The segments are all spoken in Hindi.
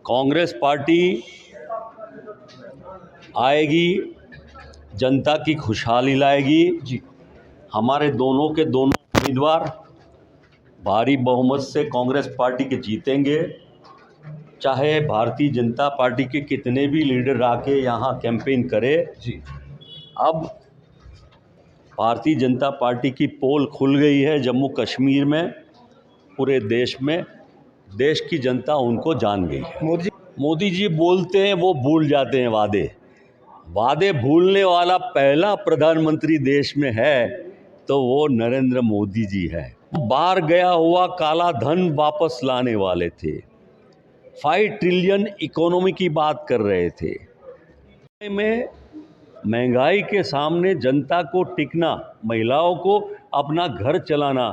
कांग्रेस पार्टी आएगी, जनता की खुशहाली लाएगी जी। हमारे दोनों के दोनों उम्मीदवार भारी बहुमत से कांग्रेस पार्टी के जीतेंगे। चाहे भारतीय जनता पार्टी के कितने भी लीडर आके यहाँ कैंपेन करे जी। अब भारतीय जनता पार्टी की पोल खुल गई है जम्मू कश्मीर में, पूरे देश में। देश की जनता उनको जान गई है। मोदी जी बोलते हैं, वो भूल जाते हैं वादे भूलने वाला पहला प्रधानमंत्री देश में है तो वो नरेंद्र मोदी जी है। बाहर गया हुआ काला धन वापस लाने वाले थे, 5 ट्रिलियन इकोनॉमी की बात कर रहे थे। में महंगाई के सामने जनता को टिकना, महिलाओं को अपना घर चलाना,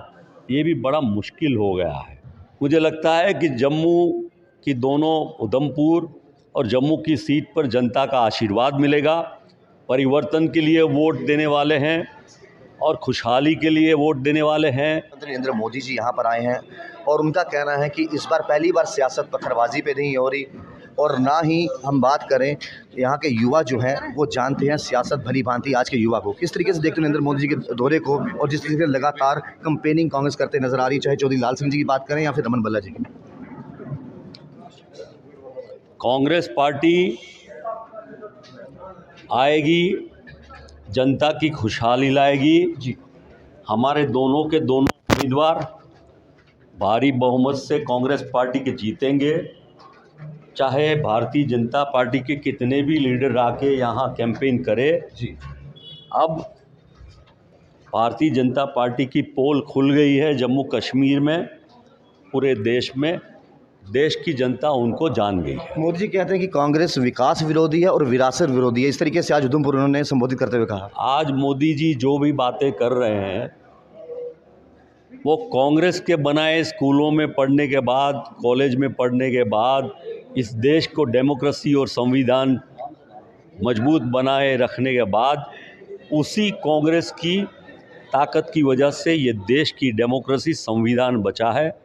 ये भी बड़ा मुश्किल हो गया है। मुझे लगता है कि जम्मू की दोनों, उधमपुर और जम्मू की सीट पर जनता का आशीर्वाद मिलेगा। परिवर्तन के लिए वोट देने वाले हैं और खुशहाली के लिए वोट देने वाले हैं। नरेंद्र मोदी जी यहाँ पर आए हैं और उनका कहना है कि इस बार पहली बार सियासत पत्थरबाजी पे नहीं हो रही, और ना ही हम बात करें यहाँ के युवा जो हैं वो जानते हैं सियासत भली भांति। आज के युवा को किस तरीके से देखते हैं नरेंद्र मोदी जी के दौरे को, और जिस तरीके से लगातार कंपेनिंग कांग्रेस करते नजर आ रही, चाहे चौधरी लाल सिंह जी की बात करें या फिर रमन भल्ला जी की? कांग्रेस पार्टी आएगी, जनता की खुशहाली लाएगी जी। हमारे दोनों के दोनों उम्मीदवार भारी बहुमत से कांग्रेस पार्टी के जीतेंगे। चाहे भारतीय जनता पार्टी के कितने भी लीडर आके यहाँ कैंपेन करे जी। अब भारतीय जनता पार्टी की पोल खुल गई है जम्मू कश्मीर में, पूरे देश में। देश की जनता उनको जान गई है। मोदी जी कहते हैं कि कांग्रेस विकास विरोधी है और विरासत विरोधी है, इस तरीके से आज उधमपुर उन्होंने संबोधित करते हुए कहा। आज मोदी जी जो भी बातें कर रहे हैं वो कांग्रेस के बनाए स्कूलों में पढ़ने के बाद, कॉलेज में पढ़ने के बाद, इस देश को डेमोक्रेसी और संविधान मजबूत बनाए रखने के बाद, उसी कांग्रेस की ताकत की वजह से ये देश की डेमोक्रेसी, संविधान बचा है,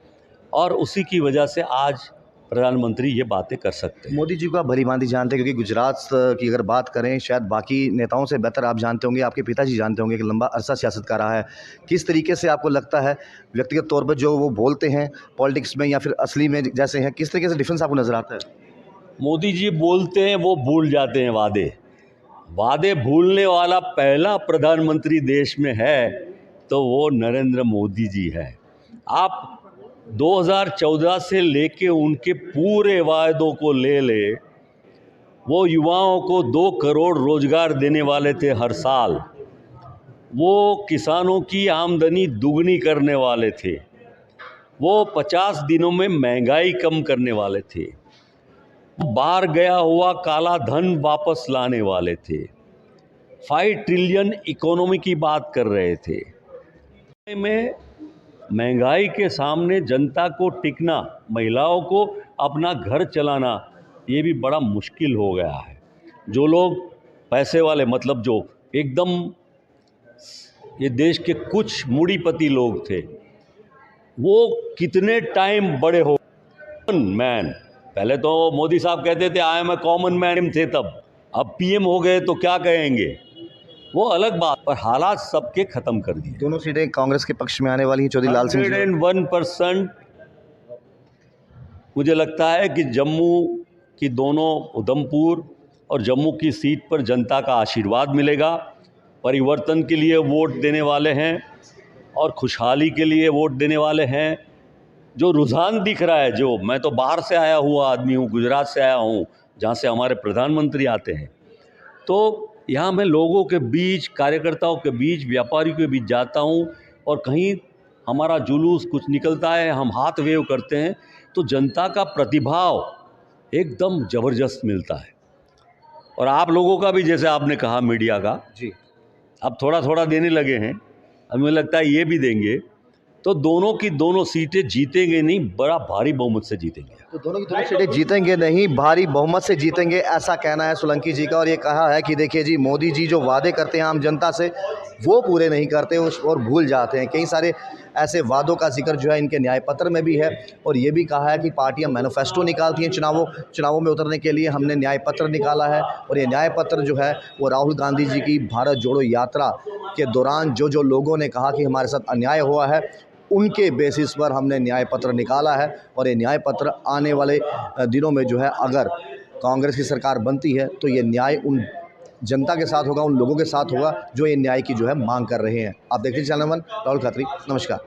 और उसी की वजह से आज प्रधानमंत्री ये बातें कर सकते हैं। मोदी जी को आप भली भांति जानते हैं, क्योंकि गुजरात की अगर बात करें शायद बाकी नेताओं से बेहतर आप जानते होंगे, आपके पिताजी जानते होंगे कि लंबा अरसा सियासत का रहा है। किस तरीके से आपको लगता है व्यक्तिगत तौर पर जो वो बोलते हैं पॉलिटिक्स में या फिर असली में जैसे हैं, किस तरीके से डिफरेंस आपको नजर आता है? मोदी जी बोलते हैं, वो भूल जाते हैं वादे भूलने वाला पहला प्रधानमंत्री देश में है तो वो नरेंद्र मोदी जी है। आप 2014 से लेके उनके पूरे वायदों को ले, वो युवाओं को 2 करोड़ रोजगार देने वाले थे हर साल, वो किसानों की आमदनी दुगनी करने वाले थे, वो 50 दिनों में महंगाई कम करने वाले थे, बाहर गया हुआ काला धन वापस लाने वाले थे, 5 ट्रिलियन इकोनॉमी की बात कर रहे थे। में महंगाई के सामने जनता को टिकना, महिलाओं को अपना घर चलाना, ये भी बड़ा मुश्किल हो गया है। जो लोग पैसे वाले, मतलब जो एकदम ये देश के कुछ मूढ़ीपति लोग थे, वो कितने टाइम बड़े हो मैन। पहले तो मोदी साहब कहते थे I am a common man थे तब, अब पीएम हो गए तो क्या कहेंगे, वो अलग बात, पर हालात सबके खत्म कर दिए। दोनों सीटें कांग्रेस के पक्ष में आने वाली हैं। चौधरी लाल सिंह 101% मुझे लगता है कि जम्मू की दोनों, उधमपुर और जम्मू की सीट पर जनता का आशीर्वाद मिलेगा। परिवर्तन के लिए वोट देने वाले हैं और खुशहाली के लिए वोट देने वाले हैं। जो रुझान दिख रहा है, जो मैं तो बाहर से आया हुआ आदमी हूँ, गुजरात से आया हूँ जहाँ से हमारे प्रधानमंत्री आते हैं, तो यहाँ मैं लोगों के बीच, कार्यकर्ताओं के बीच, व्यापारियों के बीच जाता हूँ, और कहीं हमारा जुलूस कुछ निकलता है, हम हाथ वेव करते हैं, तो जनता का प्रतिभाव एकदम ज़बरदस्त मिलता है। और आप लोगों का भी, जैसे आपने कहा मीडिया का जी, अब थोड़ा थोड़ा देने लगे हैं, अब मुझे लगता है ये भी देंगे। तो दोनों की दोनों सीटें जीतेंगे नहीं, बड़ा भारी बहुमत से जीतेंगे। तो दोनों की दोनों सीटें जीतेंगे नहीं, भारी बहुमत से जीतेंगे, ऐसा कहना है सोलंकी जी का। और ये कहा है कि देखिए जी, मोदी जी जो वादे करते हैं आम जनता से वो पूरे नहीं करते और भूल जाते हैं। कई सारे ऐसे वादों का जिक्र जो है इनके न्याय पत्र में भी है। और ये भी कहा है कि पार्टियां मैनिफेस्टो निकालती हैं चुनावों में उतरने के लिए, हमने न्याय पत्र निकाला है। और ये न्याय पत्र जो है वो राहुल गांधी जी की भारत जोड़ो यात्रा के दौरान जो जो लोगों ने कहा कि हमारे साथ अन्याय हुआ है, उनके बेसिस पर हमने न्याय पत्र निकाला है। और ये न्याय पत्र आने वाले दिनों में जो है, अगर कांग्रेस की सरकार बनती है तो ये न्याय उन जनता के साथ होगा, उन लोगों के साथ होगा जो ये न्याय की जो है मांग कर रहे हैं। आप देखते हैं चैनल वन, राहुल खत्री, नमस्कार।